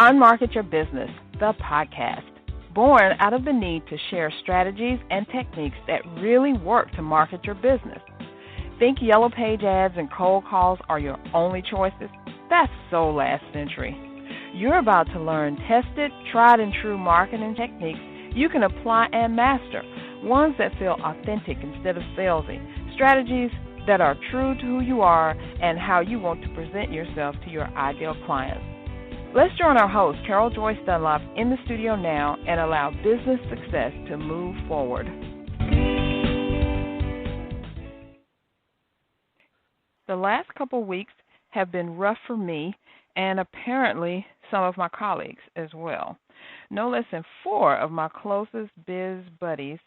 Unmarket Your Business, the podcast, born out of the need to share strategies and techniques that really work to market your business. Think yellow page ads and cold calls are your only choices? That's so last century. You're about to learn tested, tried and true marketing techniques you can apply and master, ones that feel authentic instead of salesy, strategies that are true to who you are and how you want to present yourself to your ideal clients. Let's join our host, Carol Joyce Dunlop, in the studio now and allow business success to move forward. The last couple weeks have been rough for me and apparently some of my colleagues as well. No less than 4 of my closest biz buddies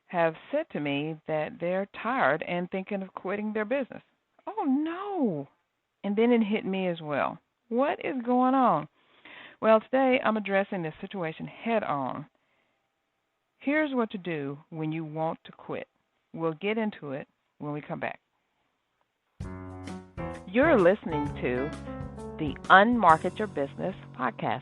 have said to me that they're tired and thinking of quitting their business. Oh, no. And then it hit me as well. What is going on? Well, today I'm addressing this situation head on. Here's what to do when you want to quit. We'll get into it when we come back. You're listening to the Unmarket Your Business podcast.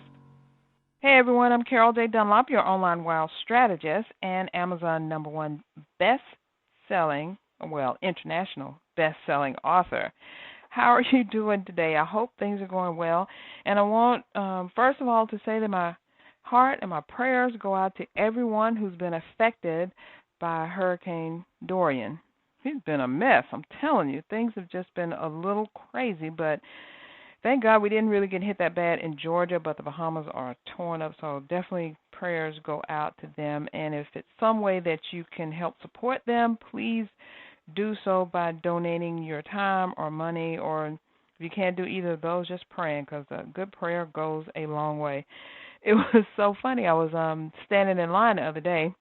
Hey everyone, I'm Carol J. Dunlop, your online wild strategist and Amazon #1 international best-selling author. How are you doing today? I hope things are going well. And I want, first of all, to say that my heart and my prayers go out to everyone who's been affected by Hurricane Dorian. It's been a mess. I'm telling you, things have just been a little crazy, but thank God we didn't really get hit that bad in Georgia, but the Bahamas are torn up, so definitely prayers go out to them. And if it's some way that you can help support them, please do so by donating your time or money, or if you can't do either of those, just praying, because a good prayer goes a long way. It was so funny. I was standing in line the other day,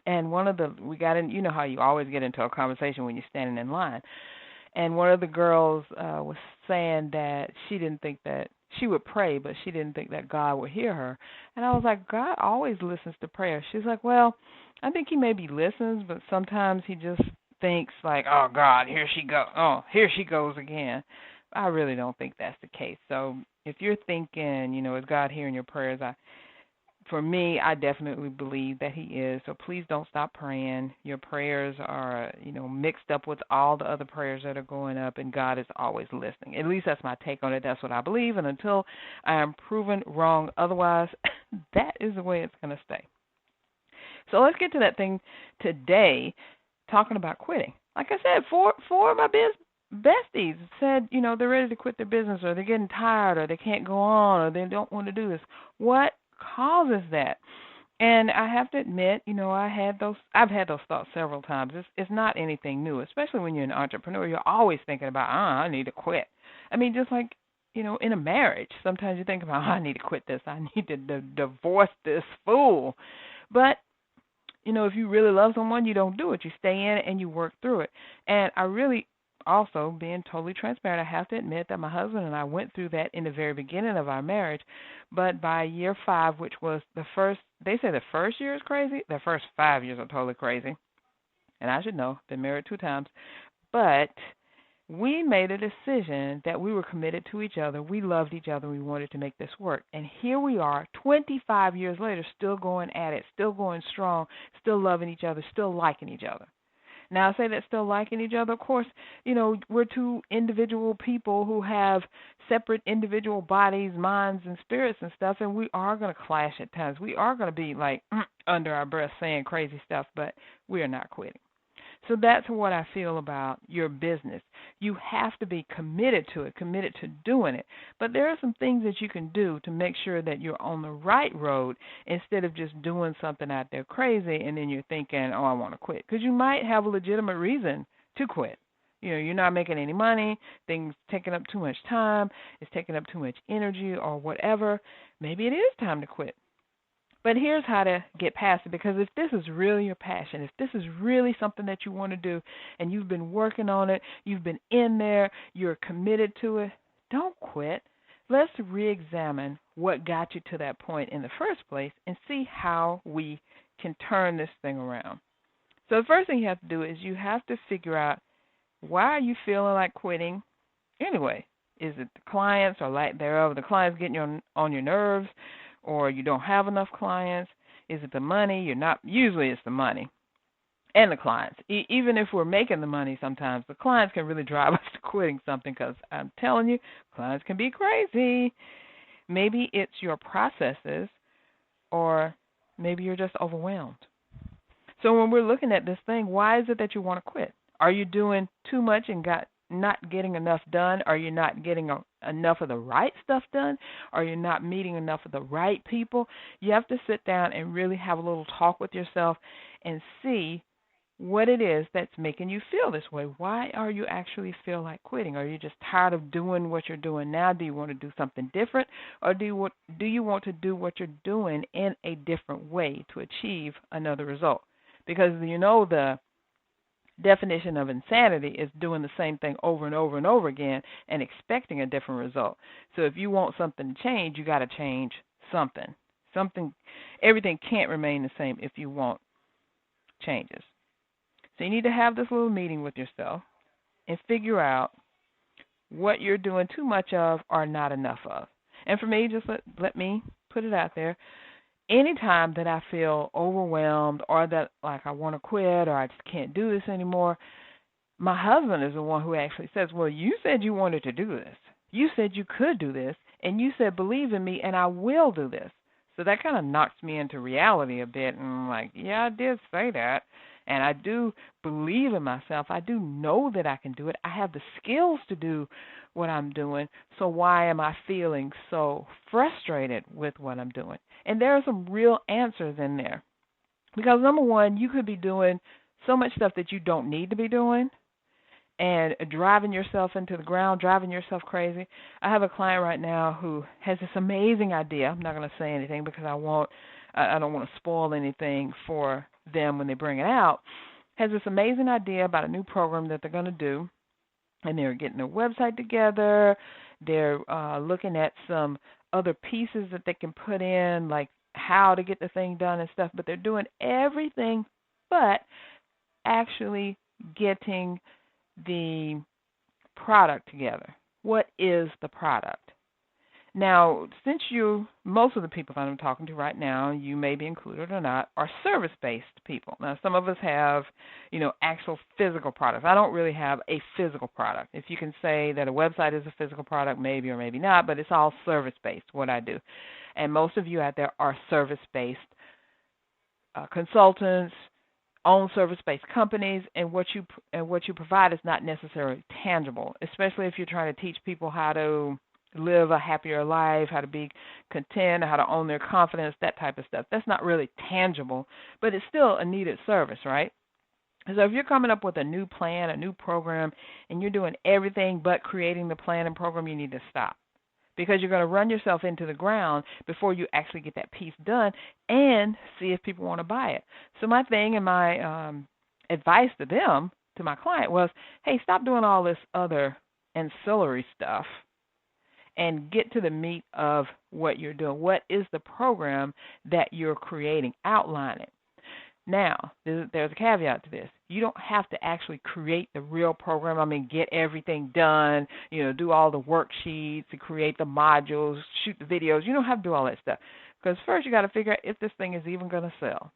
and we got in, you know how you always get into a conversation when you're standing in line, and one of the girls was saying that she didn't think that she would pray, but she didn't think that God would hear her. And I was like, God always listens to prayer. She's like, well, I think he maybe listens, but sometimes he just thinks like, oh God, here she goes again. I really don't think that's the case. So if you're thinking, is God hearing your prayers, for me, I definitely believe that he is. So please don't stop praying. Your prayers are, mixed up with all the other prayers that are going up, and God is always listening. At least that's my take on it. That's what I believe. And until I am proven wrong otherwise, that is the way it's going to stay. So let's get to that thing today, talking about quitting. Like I said, four of my besties said, they're ready to quit their business, or they're getting tired, or they can't go on, or they don't want to do this. What causes that? And I have to admit, I've had those thoughts several times. It's not anything new, especially when you're an entrepreneur. You're always thinking about, I need to quit. I mean, just like, in a marriage, sometimes you think about, I need to quit this. I need to divorce this fool. But if you really love someone, you don't do it. You stay in it and you work through it. And I really also, being totally transparent, I have to admit that my husband and I went through that in the very beginning of our marriage. But by year 5, which was they say the first year is crazy. The first 5 years are totally crazy. And I should know, been married 2 times. But we made a decision that we were committed to each other. We loved each other. We wanted to make this work. And here we are, 25 years later, still going at it, still going strong, still loving each other, still liking each other. Now, I say that still liking each other. Of course, we're 2 individual people who have separate individual bodies, minds, and spirits and stuff, and we are going to clash at times. We are going to be like under our breath saying crazy stuff, but we are not quitting. So that's what I feel about your business. You have to be committed to it, committed to doing it. But there are some things that you can do to make sure that you're on the right road instead of just doing something out there crazy and then you're thinking, I want to quit. Because you might have a legitimate reason to quit. You're not making any money, things taking up too much time, it's taking up too much energy or whatever. Maybe it is time to quit. But here's how to get past it, because if this is really your passion, if this is really something that you want to do and you've been working on it, you've been in there, you're committed to it, don't quit. Let's re-examine what got you to that point in the first place and see how we can turn this thing around. So the first thing you have to do is you have to figure out, why are you feeling like quitting anyway? Is it the clients or lack thereof? The clients getting you on your nerves, or you don't have enough clients? Is it the money? You're not. Usually, it's the money and the clients. Even if we're making the money, sometimes the clients can really drive us to quitting something. Because I'm telling you, clients can be crazy. Maybe it's your processes, or maybe you're just overwhelmed. So when we're looking at this thing, why is it that you want to quit? Are you doing too much and not getting enough done? Are you not getting enough of the right stuff done? Are you not meeting enough of the right people? You have to sit down and really have a little talk with yourself and see what it is that's making you feel this way. Why are you actually feel like quitting? Are you just tired of doing what you're doing now? Do you want to do something different, or do you want to do what you're doing in a different way to achieve another result? Because the definition of insanity is doing the same thing over and over and over again and expecting a different result. So if you want something to change, you got to change something. Everything can't remain the same if you want changes. So you need to have this little meeting with yourself and figure out what you're doing too much of or not enough of. And for me, just let me put it out there. Anytime that I feel overwhelmed or that like I want to quit or I just can't do this anymore, my husband is the one who actually says, well, you said you wanted to do this. You said you could do this, and you said believe in me, and I will do this. So that kind of knocks me into reality a bit, and I'm like, yeah, I did say that, and I do believe in myself. I do know that I can do it. I have the skills to do what I'm doing, so why am I feeling so frustrated with what I'm doing? And there are some real answers in there. Because, number one, you could be doing so much stuff that you don't need to be doing and driving yourself into the ground, driving yourself crazy. I have a client right now who has this amazing idea. I'm not going to say anything because I don't want to spoil anything for them when they bring it out. Has this amazing idea about a new program that they're going to do, and they're getting their website together. They're looking at some other pieces that they can put in, like how to get the thing done and stuff, but they're doing everything but actually getting the product together. What is the product? Now, since most of the people that I'm talking to right now, you may be included or not, are service-based people. Now, some of us have, actual physical products. I don't really have a physical product. If you can say that a website is a physical product, maybe or maybe not, but it's all service-based, what I do. And most of you out there are service-based consultants, own service-based companies, and what you provide is not necessarily tangible, especially if you're trying to teach people how to live a happier life, how to be content, how to own their confidence, that type of stuff. That's not really tangible, but it's still a needed service, right? So if you're coming up with a new plan, a new program, and you're doing everything but creating the plan and program, you need to stop. Because you're going to run yourself into the ground before you actually get that piece done and see if people want to buy it. So my thing and my advice to my client was, hey, stop doing all this other ancillary stuff and get to the meat of what you're doing. What is the program that you're creating? Outline it. Now, there's a caveat to this. You don't have to actually create the real program. Get everything done, do all the worksheets and create the modules, shoot the videos. You don't have to do all that stuff. Because first you got to figure out if this thing is even going to sell.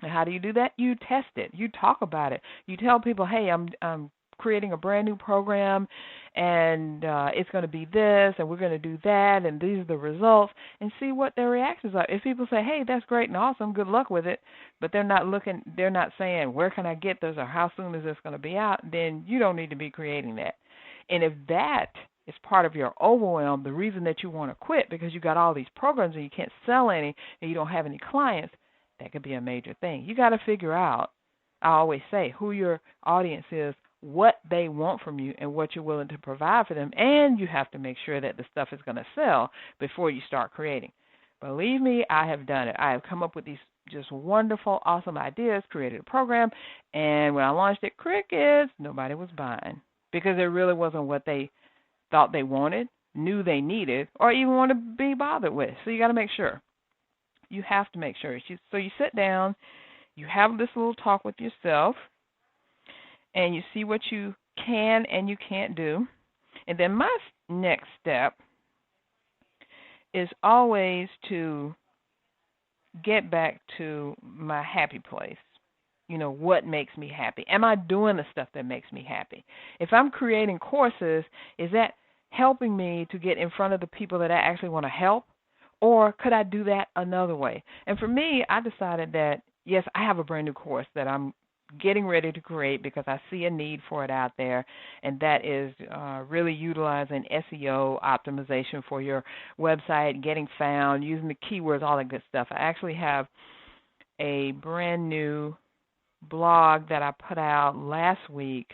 And how do you do that? You test it. You talk about it. You tell people, hey, I'm creating a brand new program, and it's going to be this, and we're going to do that, and these are the results, and see what their reactions are. If people say, hey, that's great and awesome, good luck with it, but they're not saying, where can I get this, or how soon is this going to be out, then you don't need to be creating that. And if that is part of your overwhelm, the reason that you want to quit because you got all these programs and you can't sell any and you don't have any clients, that could be a major thing. You got to figure out, I always say, who your audience is, what they want from you, and what you're willing to provide for them. And you have to make sure that the stuff is going to sell before you start creating. Believe me, I have done it. I have come up with these just wonderful, awesome ideas, created a program, and when I launched it, crickets, nobody was buying because it really wasn't what they thought they wanted, knew they needed, or even want to be bothered with. So you got to make sure. You have to make sure. So you sit down, you have this little talk with yourself, and you see what you can and you can't do. And then my next step is always to get back to my happy place. What makes me happy? Am I doing the stuff that makes me happy? If I'm creating courses, is that helping me to get in front of the people that I actually want to help? Or could I do that another way? And for me, I decided that, yes, I have a brand new course that I'm getting ready to create because I see a need for it out there, and that is really utilizing SEO optimization for your website, getting found, using the keywords, all that good stuff. I actually have a brand new blog that I put out last week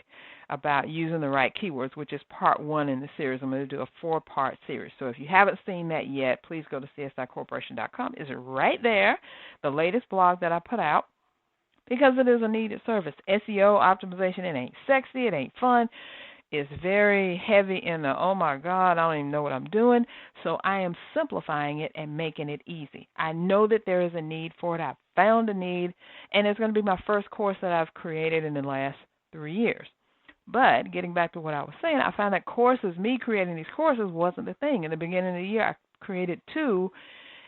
about using the right keywords, which is part 1 in the series. I'm going to do a 4-part series. So if you haven't seen that yet, please go to csicorporation.com. It's right there, the latest blog that I put out, because it is a needed service. SEO optimization, it ain't sexy, it ain't fun. It's very heavy in the, oh my God, I don't even know what I'm doing. So I am simplifying it and making it easy. I know that there is a need for it. I've found a need, and it's going to be my first course that I've created in the last 3 years. But getting back to what I was saying, I found that me creating these courses wasn't the thing. In the beginning of the year, I created 2,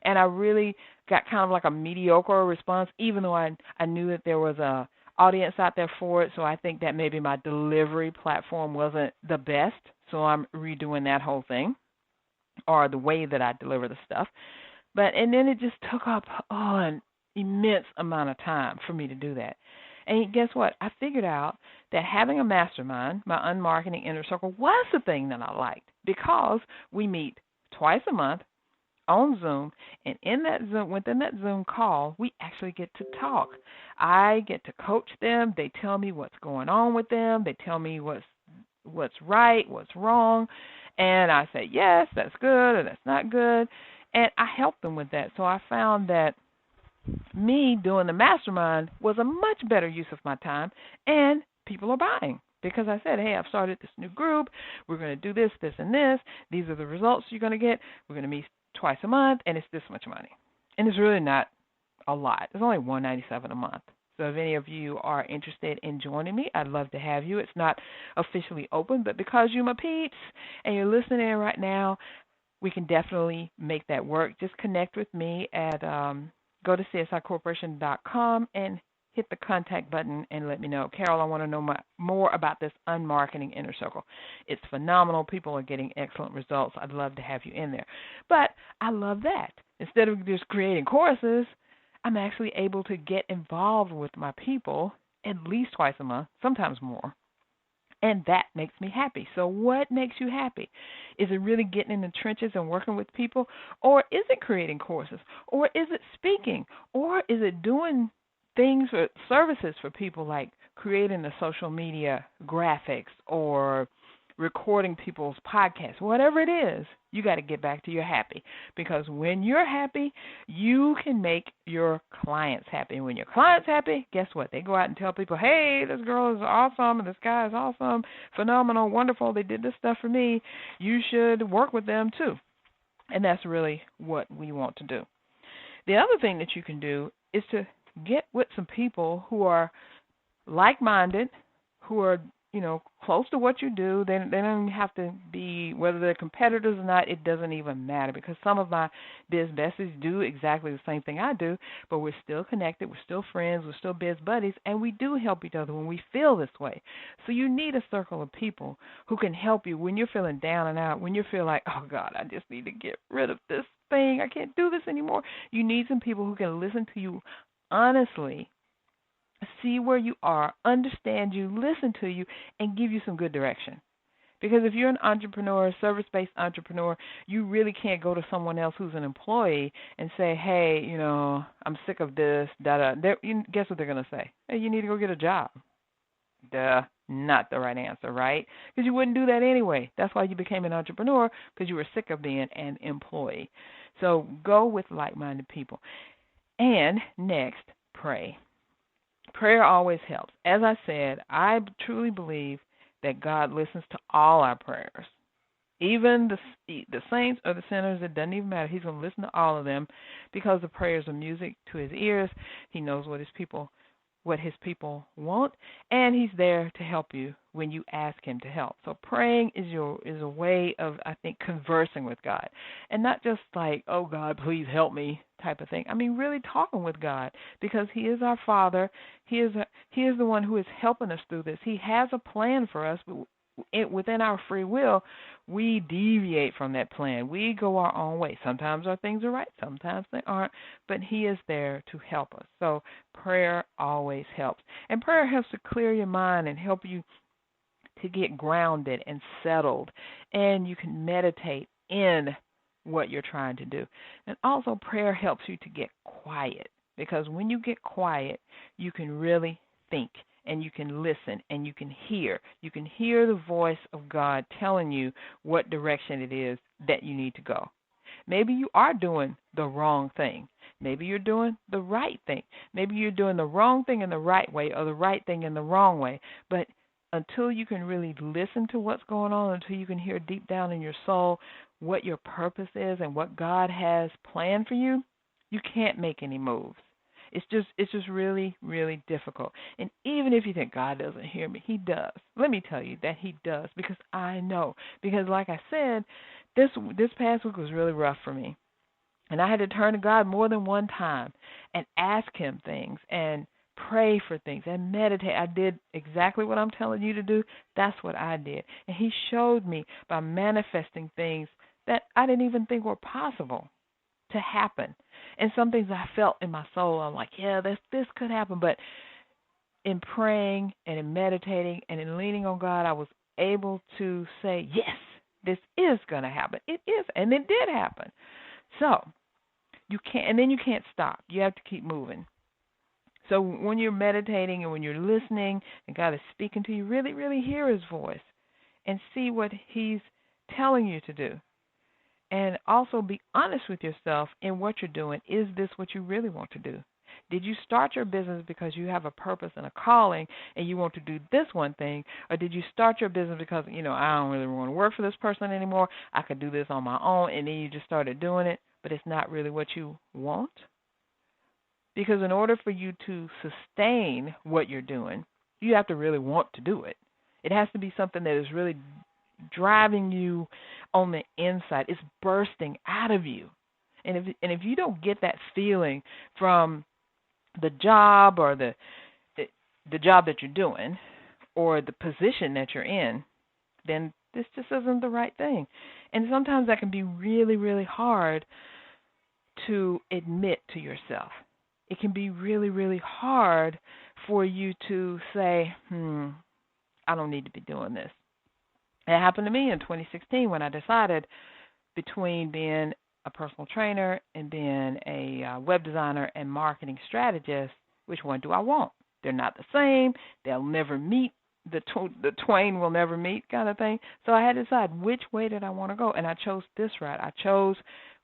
and I really got kind of like a mediocre response, even though I knew that there was a audience out there for it. So I think that maybe my delivery platform wasn't the best. So I'm redoing that whole thing, or the way that I deliver the stuff. And then it just took up an immense amount of time for me to do that. And guess what? I figured out that having a mastermind, my unmarketing inner circle, was the thing that I liked, because we meet twice a month on Zoom, and within that Zoom call, we actually get to talk. I get to coach them. They tell me what's going on with them. They tell me what's right, what's wrong, and I say, yes, that's good, or that's not good, and I help them with that. So I found that me doing the mastermind was a much better use of my time, and people are buying. Because I said, hey, I've started this new group. We're going to do this, this, and this. These are the results you're going to get. We're going to meet twice a month, and it's this much money. And it's really not a lot. It's only $197 a month. So if any of you are interested in joining me, I'd love to have you. It's not officially open, but because you're my peeps and you're listening in right now, we can definitely make that work. Just connect with me at go to csicorporation.com and hit the contact button and let me know. Carol, I want to know more about this unmarketing inner circle. It's phenomenal. People are getting excellent results. I'd love to have you in there. But I love that. Instead of just creating courses, I'm actually able to get involved with my people at least twice a month, sometimes more. And that makes me happy. So what makes you happy? Is it really getting in the trenches and working with people? Or is it creating courses? Or is it speaking? Or is it doing things for services for people, like creating the social media graphics or recording people's podcasts? Whatever it is, you got to get back to your happy, because when you're happy, you can make your clients happy. And when your clients happy, guess what? They go out and tell people, hey, this girl is awesome, and this guy is awesome, phenomenal, wonderful. They did this stuff for me. You should work with them too. And that's really what we want to do. The other thing that you can do is to get with some people who are like-minded, who are, close to what you do. They don't even have to be, whether they're competitors or not, it doesn't even matter, because some of my biz besties do exactly the same thing I do, but we're still connected, we're still friends, we're still biz buddies, and we do help each other when we feel this way. So you need a circle of people who can help you when you're feeling down and out, when you feel like, oh God, I just need to get rid of this thing, I can't do this anymore. You need some people who can listen to you honestly, see where you are, understand you, listen to you, and give you some good direction. Because if you're an entrepreneur, service-based entrepreneur, you really can't go to someone else who's an employee and say, hey, I'm sick of this, guess what they're going to say? Hey, you need to go get a job. Duh, not the right answer, right? Because you wouldn't do that anyway. That's why you became an entrepreneur, because you were sick of being an employee. So go with like-minded people. And next, pray. Prayer always helps. As I said, I truly believe that God listens to all our prayers. Even the saints or the sinners, it doesn't even matter. He's going to listen to all of them, because the prayers are music to his ears. He knows what his people what his people want, and he's there to help you when you ask him to help. So praying is a way of, I think, conversing with God. And not just like, oh God, please help me type of thing. I mean really talking with God, because he is our Father. He is the one who is helping us through this. He has a plan for us, but within our free will, we deviate from that plan. We go our own way. Sometimes our things are right, sometimes they aren't, but he is there to help us. So prayer always helps. And prayer helps to clear your mind and help you to get grounded and settled, and you can meditate in what you're trying to do. And also prayer helps you to get quiet, because when you get quiet, you can really think, and you can listen, and you can hear. You can hear the voice of God telling you what direction it is that you need to go. Maybe you are doing the wrong thing. Maybe you're doing the right thing. Maybe you're doing the wrong thing in the right way, or the right thing in the wrong way. But until you can really listen to what's going on, until you can hear deep down in your soul what your purpose is and what God has planned for you, you can't make any moves. It's just really, really difficult. And even if you think God doesn't hear me, he does. Let me tell you that he does, because I know. Because like I said, this past week was really rough for me. And I had to turn to God more than one time and ask him things and pray for things and meditate. I did exactly what I'm telling you to do. That's what I did. And he showed me by manifesting things that I didn't even think were possible to happen. And some things I felt in my soul, I'm like, yeah, this could happen. But in praying and in meditating and in leaning on God, I was able to say, yes, this is going to happen. It is, and it did happen. So you can't, and then you can't stop. You have to keep moving. So when you're meditating and when you're listening and God is speaking to you, really, really hear his voice and see what he's telling you to do. And also be honest with yourself in what you're doing. Is this what you really want to do? Did you start your business because you have a purpose and a calling and you want to do this one thing? Or did you start your business because, I don't really want to work for this person anymore. I could do this on my own, and then you just started doing it, but it's not really what you want? Because in order for you to sustain what you're doing, you have to really want to do it. It has to be something that is really driving you on the inside. It's bursting out of you. And if you don't get that feeling from the job or the job that you're doing or the position that you're in, then this just isn't the right thing. And sometimes that can be really, really hard to admit to yourself. It can be really, really hard for you to say, I don't need to be doing this. It happened to me in 2016 when I decided between being a personal trainer and being a web designer and marketing strategist, which one do I want? They're not the same. They'll never meet. The twain will never meet kind of thing. So I had to decide which way did I want to go, and I chose this route. I chose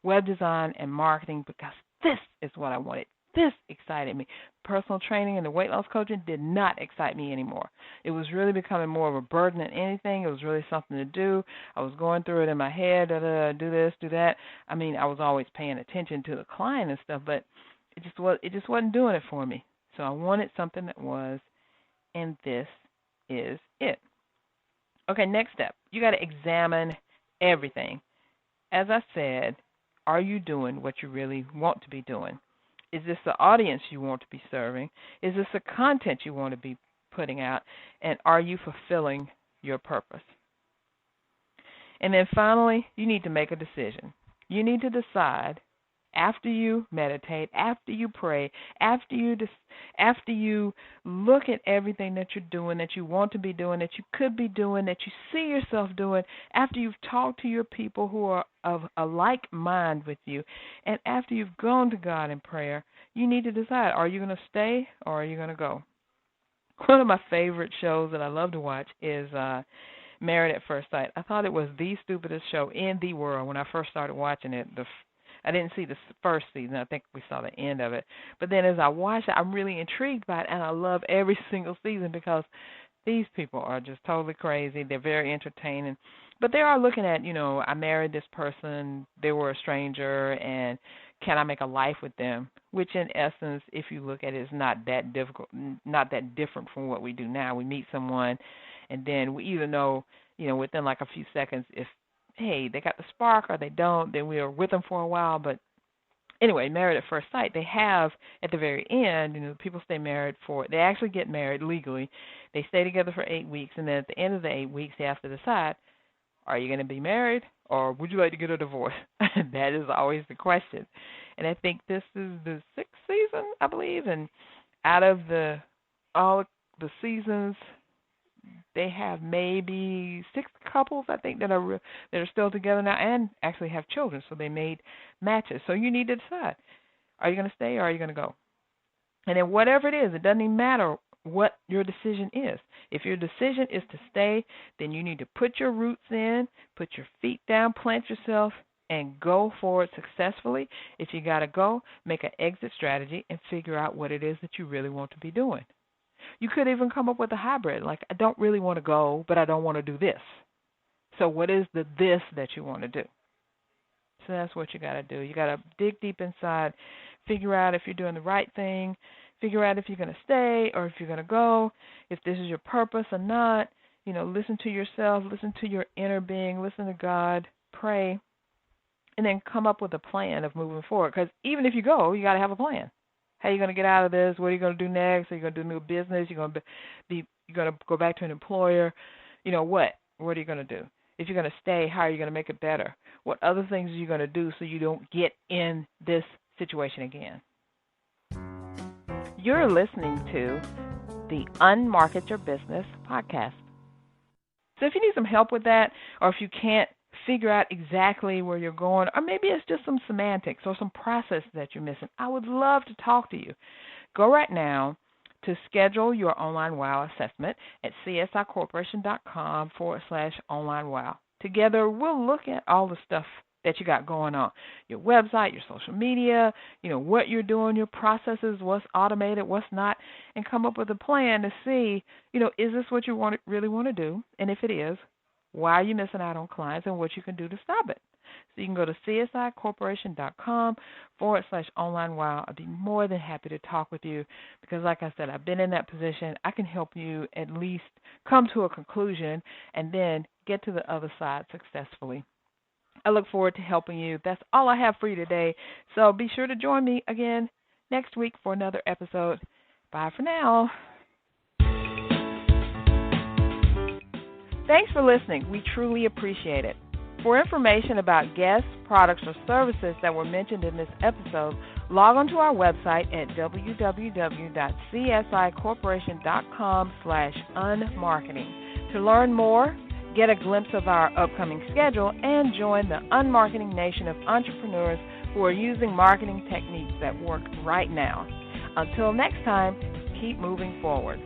web design and marketing because this is what I wanted. This excited me. Personal training and the weight loss coaching did not excite me anymore. It was really becoming more of a burden than anything. It was really something to do. I was going through it in my head, do this, do that. I mean, I was always paying attention to the client and stuff, but it just wasn't doing it for me. So I wanted something that was, and this is it. Okay, next step. You got to examine everything. As I said, are you doing what you really want to be doing? Is this the audience you want to be serving? Is this the content you want to be putting out? And are you fulfilling your purpose? And then finally, you need to make a decision. You need to decide after you meditate, after you pray, after you look at everything that you're doing, that you want to be doing, that you could be doing, that you see yourself doing, after you've talked to your people who are of a like mind with you, and after you've gone to God in prayer, you need to decide, are you going to stay or are you going to go? One of my favorite shows that I love to watch is Married at First Sight. I thought it was the stupidest show in the world when I first started watching it. I didn't see the first season. I think we saw the end of it. But then as I watch it, I'm really intrigued by it, and I love every single season because these people are just totally crazy. They're very entertaining. But they are looking at, I married this person, they were a stranger, and can I make a life with them? Which, in essence, if you look at it, is not that difficult, not that different from what we do now. We meet someone, and then we either know, within like a few seconds if, hey, they got the spark or they don't. Then we are with them for a while. But anyway, married at first sight, they have at the very end, people stay married they actually get married legally. They stay together for 8 weeks, and then at the end of the 8 weeks, they have to decide, are you going to be married or would you like to get a divorce? That is always the question. And I think this is the 6th season, I believe, and out of all the seasons, they have maybe 6 couples, I think, that are still together now and actually have children. So they made matches. So you need to decide, are you going to stay or are you going to go? And then whatever it is, it doesn't even matter what your decision is. If your decision is to stay, then you need to put your roots in, put your feet down, plant yourself, and go forward successfully. If you got to go, make an exit strategy and figure out what it is that you really want to be doing. You could even come up with a hybrid, like I don't really want to go, but I don't want to do this. So what is the this that you want to do? So that's what you got to do. You got to dig deep inside, figure out if you're doing the right thing, figure out if you're going to stay or if you're going to go, if this is your purpose or not. Listen to yourself, listen to your inner being, listen to God, pray, and then come up with a plan of moving forward. Because even if you go, you got to have a plan. How are you going to get out of this? What are you going to do next? Are you going to do new business? You're going to go back to an employer? What? What are you going to do? If you're going to stay, how are you going to make it better? What other things are you going to do so you don't get in this situation again? You're listening to the Unmarket Your Business podcast. So if you need some help with that, or if you can't figure out exactly where you're going, or maybe it's just some semantics or some process that you're missing, I would love to talk to you. Go right now to schedule your online wow assessment at csicorporation.com/online wow. Together, we'll look at all the stuff that you got going on, your website, your social media, what you're doing, your processes, what's automated, what's not, and come up with a plan to see, is this what you really want to do? And if it is, why are you missing out on clients and what you can do to stop it? So you can go to csicorporation.com/online wow. I'd be more than happy to talk with you because, like I said, I've been in that position. I can help you at least come to a conclusion and then get to the other side successfully. I look forward to helping you. That's all I have for you today. So be sure to join me again next week for another episode. Bye for now. Thanks for listening. We truly appreciate it. For information about guests, products, or services that were mentioned in this episode, log on to our website at www.csicorporation.com/unmarketing. To learn more, get a glimpse of our upcoming schedule, and join the unmarketing nation of entrepreneurs who are using marketing techniques that work right now. Until next time, keep moving forward.